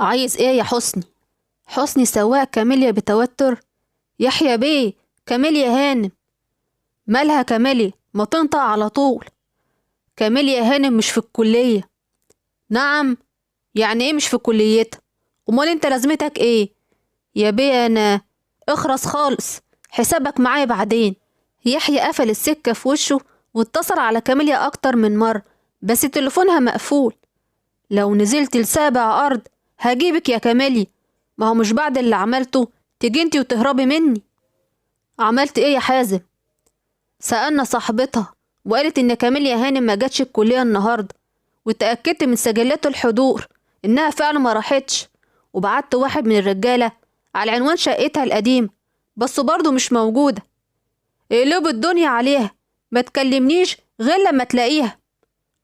عايز ايه يا حسني؟ حسني سواق كاميليا بتوتر. يحيى بيه، كاميليا هانم. مالها كاميليا؟ ما تنطق على طول. كاميليا هانم مش في الكلية. نعم؟ يعني ايه مش في كليتها؟ امال انت لازمتك ايه؟ يا بيه انا. اخرس خالص، حسابك معايا بعدين. يحيى قفل السكة في وشه واتصل على كاميليا اكتر من مرة، بس تليفونها مقفول. لو نزلت لسابع ارض هجيبك يا كاميليا. ما هو مش بعد اللي عملته تيجي انتي وتهربي مني. عملت ايه يا حازم؟ سألنا صاحبتها وقالت ان كاميليا هانم ما جاتش الكلية النهاردة، وتأكدت من سجلات الحضور انها فعلا ما راحتش، وبعت واحد من الرجالة على عنوان شقتها القديم، بس برضه مش موجودة. اقلب الدنيا عليها، ما تكلمنيش غير لما تلاقيها.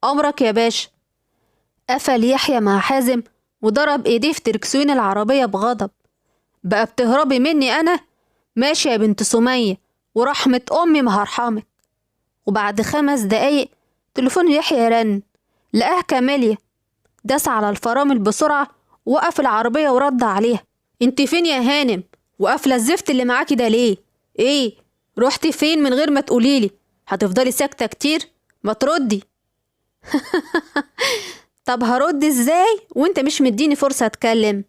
امرك يا باشا. قفل يحيى مع حازم وضرب ايديه في تركسوين العربية بغضب. بقى بتهربي مني انا؟ ماشي يا بنت سمية، ورحمة امي ما هرحمك. وبعد 5 دقايق تليفون يحيى رن، لقاه كاميليا. داس على الفرامل بسرعة، وقف العربية ورد عليها. انت فين يا هانم؟ وقافلة الزفت اللي معاكي ده ليه؟ ايه؟ رحتي فين من غير ما تقوليلي؟ هتفضلي ساكتة كتير؟ ما تردي. طب هرد ازاي وانت مش مديني فرصة اتكلم؟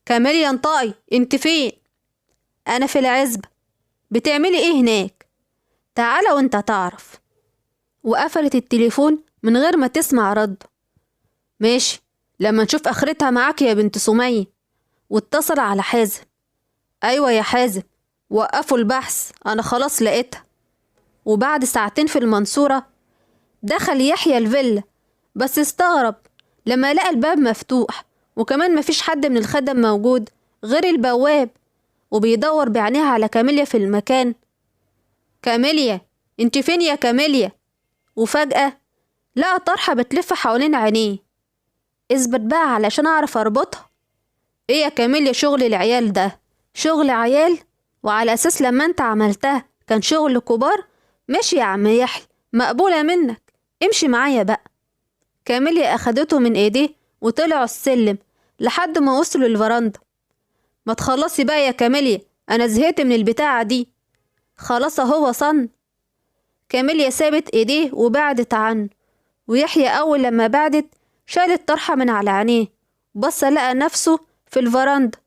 كاميليا انطقي، انت فين؟ انا في العزبة. بتعملي ايه هناك؟ تعالى وانت تعرف. وقفلت التليفون من غير ما تسمع رد. ماشي، لما نشوف اخرتها معاك يا بنت سمية. واتصل على حازم. ايوه يا حازم، وقفوا البحث، انا خلاص لقيتها. وبعد ساعتين في المنصورة دخل يحيى الفيلا، بس استغرب لما لقى الباب مفتوح، وكمان مفيش حد من الخدم موجود غير البواب، وبيدور بعينيها على كاميليا في المكان. كاميليا، انت فين يا كاميليا؟ وفجأة لقى طرحة بتلف حوالين عينيه. اثبت بقى علشان اعرف اربطها. ايه يا كاميليا شغل العيال ده؟ شغل عيال؟ وعلى اساس لما انت عملتها كان شغل كبار؟ ماشي يا عم يحيى، مقبولة منك، امشي معايا بقى. كاميليا اخدته من ايديه وطلعوا السلم لحد ما وصلوا الفرندا. ما تخلصي بقى يا كاميليا، انا زهقت من البتاعة دي. خلاص اهو وصلنا. كاميليا سابت ايديه وبعدت عنه، ويحيى اول لما بعدت شال الطرحة من على عينيه، بص لقى نفسه في الفرندا،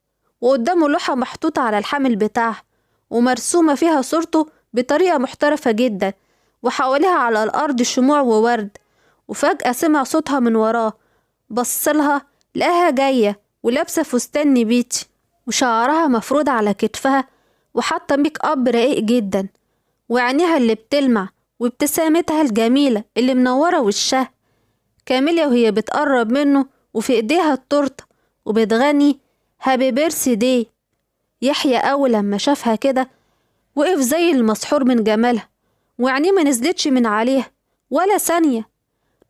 وقدامه لوحة محطوطة على الحامل بتاعها ومرسومة فيها صورته بطريقة محترفة جدا، وحواليها على الأرض شموع وورد. وفجأة سمع صوتها من وراه، بصلها لقاها جاية ولابسة فستان نبيتي، وشعرها مفروض على كتفها، وحاطة ميك اب رقيق جدا، وعينيها اللي بتلمع، وابتسامتها الجميلة اللي منورة وشها. كاميليا وهي بتقرب منه وفي ايديها التورته وبتغني هابي بيرثي داي. يحيى اول لما شافها كده وقف زي المسحور من جمالها، وعينيه ما نزلتش من عليها ولا ثانية.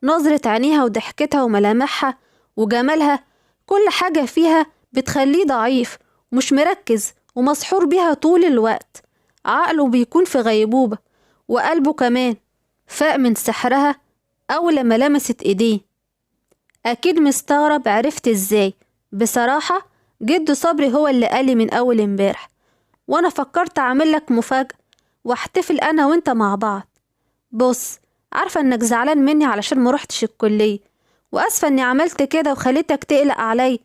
نظرة عينيها وضحكتها وملامحها وجمالها، كل حاجة فيها بتخليه ضعيف ومش مركز ومسحور بيها طول الوقت. عقله بيكون في غيبوبة، وقلبه كمان فاق من سحرها أول لما لمست إيديه. أكيد مستغرب، عرفت إزاي؟ بصراحة جد صبري هو اللي قالي من أول امبارح، وأنا فكرت أعملك مفاجأة واحتفل أنا وإنت مع بعض. بص، عارفة إنك زعلان مني علشان مروحتش الكلية، وأسفة إني عملت كده وخليتك تقلق علي،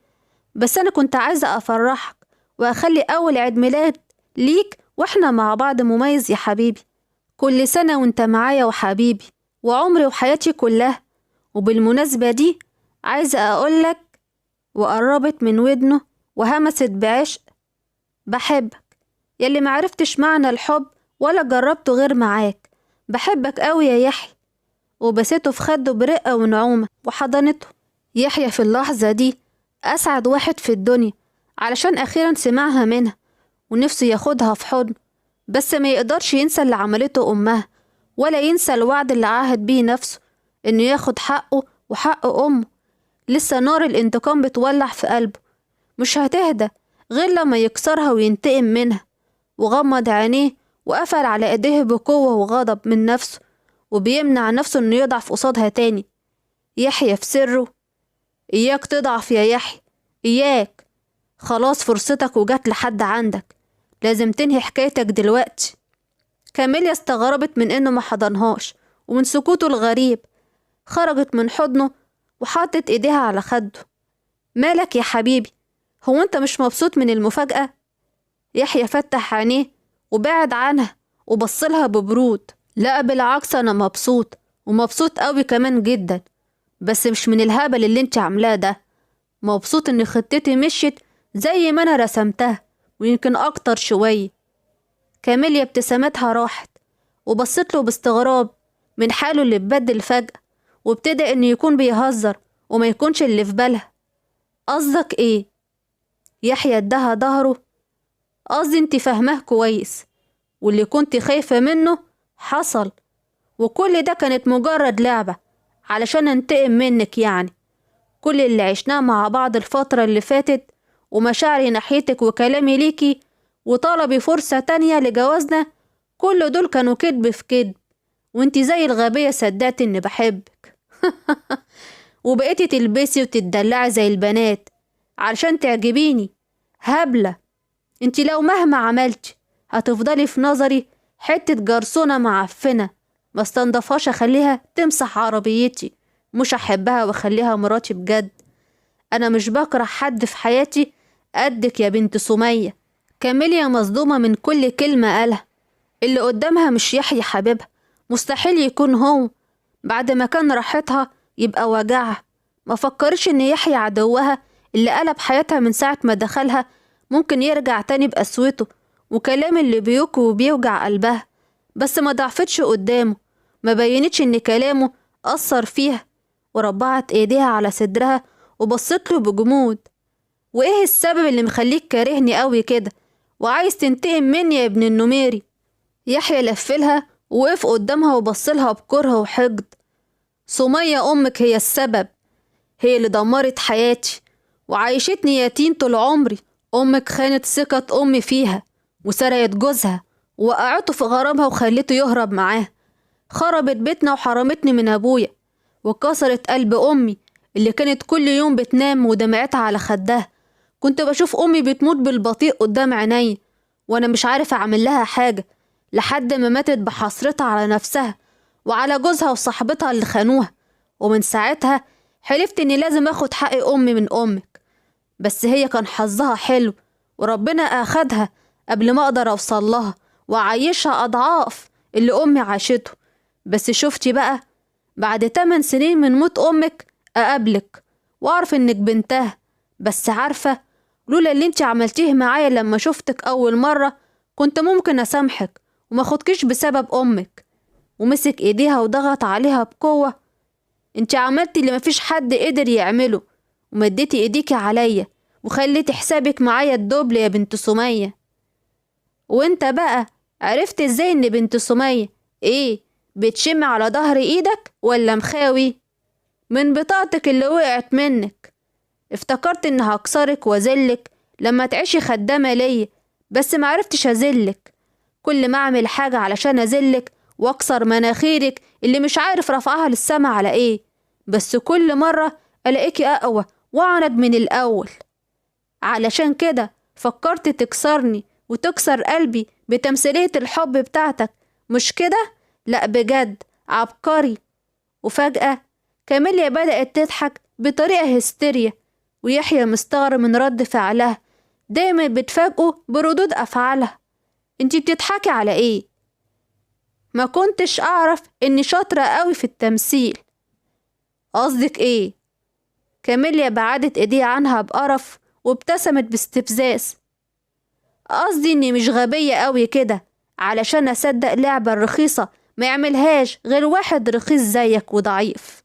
بس أنا كنت عايزة أفرحك وأخلي أول عيد ميلاد ليك وإحنا مع بعض مميز يا حبيبي. كل سنة وإنت معايا وحبيبي وعمري وحياتي كلها. وبالمناسبة دي عايزة أقولك. وقربت من ودنه وهمست بعشق، بحبك يلي معرفتش معنى الحب ولا جربته غير معاك. بحبك قوي يا يحيى. وبسيته في خده برقة ونعومة وحضنته. يحيى في اللحظة دي أسعد واحد في الدنيا، علشان أخيرا سمعها منها ونفسه ياخدها في حضنه، بس ما يقدرش ينسى اللي عملته أمها، ولا ينسى الوعد اللي عاهد بيه نفسه إنه ياخد حقه وحق أمه. لسه نار الانتقام بتولع في قلبه، مش هتهدى غير لما يكسرها وينتقم منها. وغمض عينيه وقفل على ايديه بقوة وغضب من نفسه، وبيمنع نفسه انه يضعف قصادها تاني. يحيى في سره: اياك تضعف يا يحيى، إياك، خلاص فرصتك وجات لحد عندك، لازم تنهي حكايتك دلوقتي. كاميليا استغربت من إنه ما حضنهاش ومن سكوته الغريب. خرجت من حضنه وحطت إيديها على خده. مالك يا حبيبي؟ هو أنت مش مبسوط من المفاجأة؟ يحيى فتح عينيه وبعد عنها وبصلها ببرود. لا بالعكس، أنا مبسوط ومبسوط قوي كمان جدا، بس مش من الهبل اللي انت عاملاه ده. مبسوط ان خطتي مشيت زي ما انا رسمتها ويمكن اكتر شوية. كاميليا ابتسامتها راحت وبصت له باستغراب من حاله اللي اتبدل فجأة، وابتدى انه يكون بيهزر وما يكونش اللي في بالها. قصدك ايه؟ يحيى اداها ظهره. قصدي انت فاهماه كويس، واللي كنت خايفة منه حصل، وكل ده كانت مجرد لعبة علشان انتقم منك يعني. كل اللي عشناه مع بعض الفترة اللي فاتت ومشاعري ناحيتك وكلامي ليكي وطلبي فرصة تانية لجوازنا، كل دول كانوا كدب في كدب، وانتي زي الغبية صدقت اني بحبك. وبقيتي تلبسي وتتدلعي زي البنات علشان تعجبيني. هبلة، انتي لو مهما عملتي هتفضلي في نظري حتة جرسونة معفنة ما استنضفهاش اخليها تمسح عربيتي، مش احبها واخليها مراتي بجد. انا مش بكره حد في حياتي قدك يا بنت سمية. كاميليا مصدومة من كل كلمة قالها. اللي قدامها مش يحيى حبيبها، مستحيل يكون هو. بعد ما كان راحتها يبقى وجعها. ما فكرش ان يحيى عدوها اللي قلب حياتها من ساعة ما دخلها ممكن يرجع تاني بقسوته وكلام اللي بيوك وبيوجع قلبها. بس ما ضعفتش قدامه، ما بينتش ان كلامه أثر فيها، وربعت ايديها على صدرها وبصت له بجمود. وايه السبب اللي مخليك كارهني قوي كده وعايز تنتقم مني يا ابن النميري؟ يحيى لفلها ووقف قدامها وبصلها بكره وحقد. سمية أمك هي السبب، هي اللي دمرت حياتي وعايشتني يتيم طول عمري. أمك خانت ثقة أمي فيها وسرقت جوزها ووقعته في غرامها وخلته يهرب معاها. خربت بيتنا وحرمتني من أبويا وكسرت قلب أمي اللي كانت كل يوم بتنام ودمعتها على خدها. كنت بشوف أمي بتموت بالبطيء قدام عيني وأنا مش عارف أعمل لها حاجة، لحد ما ماتت بحسرتها على نفسها وعلى جوزها وصاحبتها اللي خانوها. ومن ساعتها حلفت إني لازم أخد حق أمي من أمك، بس هي كان حظها حلو وربنا أخدها قبل ما أقدر أوصل لها وأعيشها أضعاف اللي أمي عاشته. بس شفتي بقى، بعد 8 سنين من موت أمك أقابلك وأعرف إنك بنتها. بس عارفة، لولا اللي انت عملتيه معايا لما شفتك أول مرة كنت ممكن أسامحك وما خدكيش بسبب أمك. ومسك إيديها وضغط عليها بقوة. انت عملتي اللي مفيش حد قدر يعمله، ومديتي إيديكي عليا وخليتي حسابك معايا الدبل يا بنت سمية. وانت بقى عرفت ازاي ان بنت سمية ايه؟ بتشم على ظهر ايدك ولا مخاوي؟ من بطاقتك اللي وقعت منك. افتكرت ان هكسرك وازلك لما تعيشي خدامة ليا، بس معرفتش ازلك. كل ما اعمل حاجة علشان ازلك واكسر مناخيرك اللي مش عارف رفعها للسما على ايه، بس كل مرة الاقيكي اقوى واعند من الاول. علشان كده فكرت تكسرني وتكسر قلبي بتمثيلية الحب بتاعتك، مش كده؟ لا بجد عبقري. وفجأة كاميليا بدأت تضحك بطريقة هستيريا، ويحيى مستغرب من رد فعلها. دايما بتفاجئه بردود أفعالها. انتي بتضحكي على ايه؟ ما كنتش أعرف اني شاطرة قوي في التمثيل. قصدك ايه؟ كاميليا بعدت ايديها عنها بقرف وابتسمت باستفزاز. قصدي اني مش غبية قوي كده علشان اصدق لعبة رخيصة ما يعملهاش غير واحد رخيص زيك وضعيف.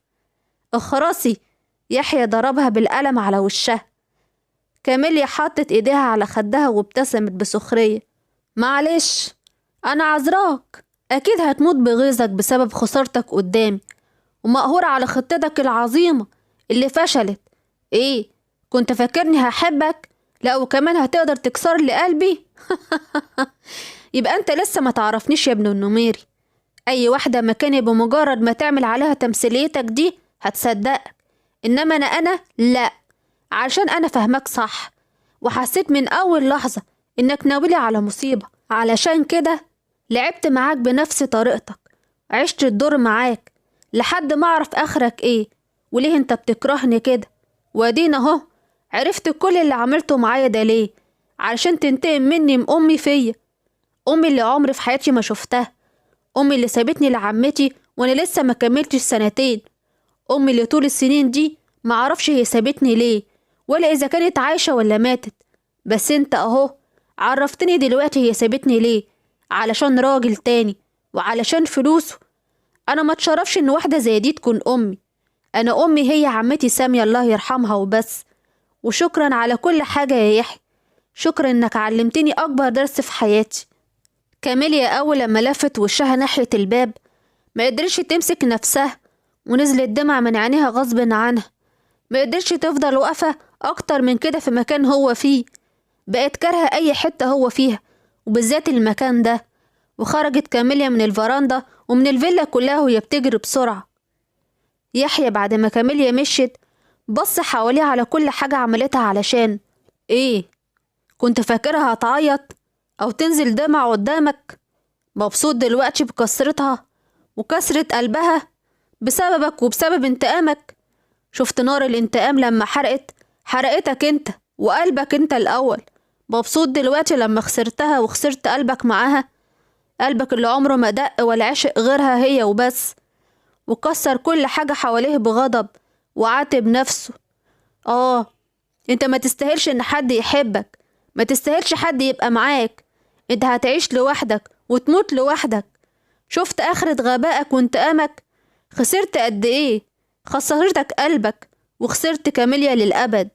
اخرسي. يحيى ضربها بالقلم على وشها. كاميليا حطت ايديها على خدها وابتسمت بسخرية. معلش، انا عذراك، اكيد هتموت بغيظك بسبب خسارتك قدامي ومقهورة على خطتك العظيمة اللي فشلت. ايه، كنت فاكرني هحبك؟ لا وكمان هتقدر تكسر لي قلبي؟ يبقى انت لسه ما تعرفنيش يا ابن النميري. اي واحدة مكاني بمجرد ما تعمل عليها تمثيليتك دي هتصدقك، انما انا لا. عشان أنا فهمك صح، وحسيت من أول لحظة إنك ناويلي على مصيبة. علشان كده لعبت معاك بنفس طريقتك، عشت الدور معاك لحد ما أعرف آخرك إيه، وليه أنت بتكرهني كده. وادينا أهو عرفت كل اللي عملته معايا ده ليه، علشان تنتقم مني من أمي فيا، أمي اللي عمري في حياتي ما شفتها، أمي اللي سابتني لعمتي وأنا لسه ما كملتش سنتين، أمي اللي طول السنين دي معرفش هي سابتني ليه، ولا إذا كانت عايشة ولا ماتت. بس أنت أهو عرفتني دلوقتي هي سابتني ليه، علشان راجل تاني وعلشان فلوسه. أنا ما اتشرفش إن واحدة زي دي تكون أمي. أنا أمي هي عمتي سامية الله يرحمها وبس. وشكرا على كل حاجة يا يحيى، شكرا إنك علمتني أكبر درس في حياتي. كاميليا أول لما لفت وشها ناحية الباب ما قدرتش تمسك نفسها، ونزلت دمع من عينيها غصب عنها. ما قدرتش تفضل واقفة أكتر من كده في مكان هو فيه، بقت كارهة أي حتة هو فيها، وبالذات المكان ده. وخرجت كاميليا من الفراندا ومن الفيلا كلها وهي بتجري بسرعة. يحيى بعد ما كاميليا مشيت بص حواليه على كل حاجة عملتها علشان إيه؟ كنت فاكرها هتعيط أو تنزل دمع قدامك؟ مبسوط دلوقتي بكسرتها وكسرة قلبها بسببك وبسبب انتقامك؟ شفت نار الانتقام لما حرقتك انت وقلبك انت الأول. مبسوط دلوقتي لما خسرتها وخسرت قلبك معاها، قلبك اللي عمره ما دق ولا عشق غيرها هي وبس، وكسر كل حاجة حواليه بغضب وعاتب نفسه. انت ما تستاهلش ان حد يحبك، ما تستاهلش حد يبقى معاك، انت هتعيش لوحدك وتموت لوحدك. شفت آخرة غبائك وانتقامك؟ خسرت قد ايه؟ خسرتك قلبك وخسرت كاميليا للأبد.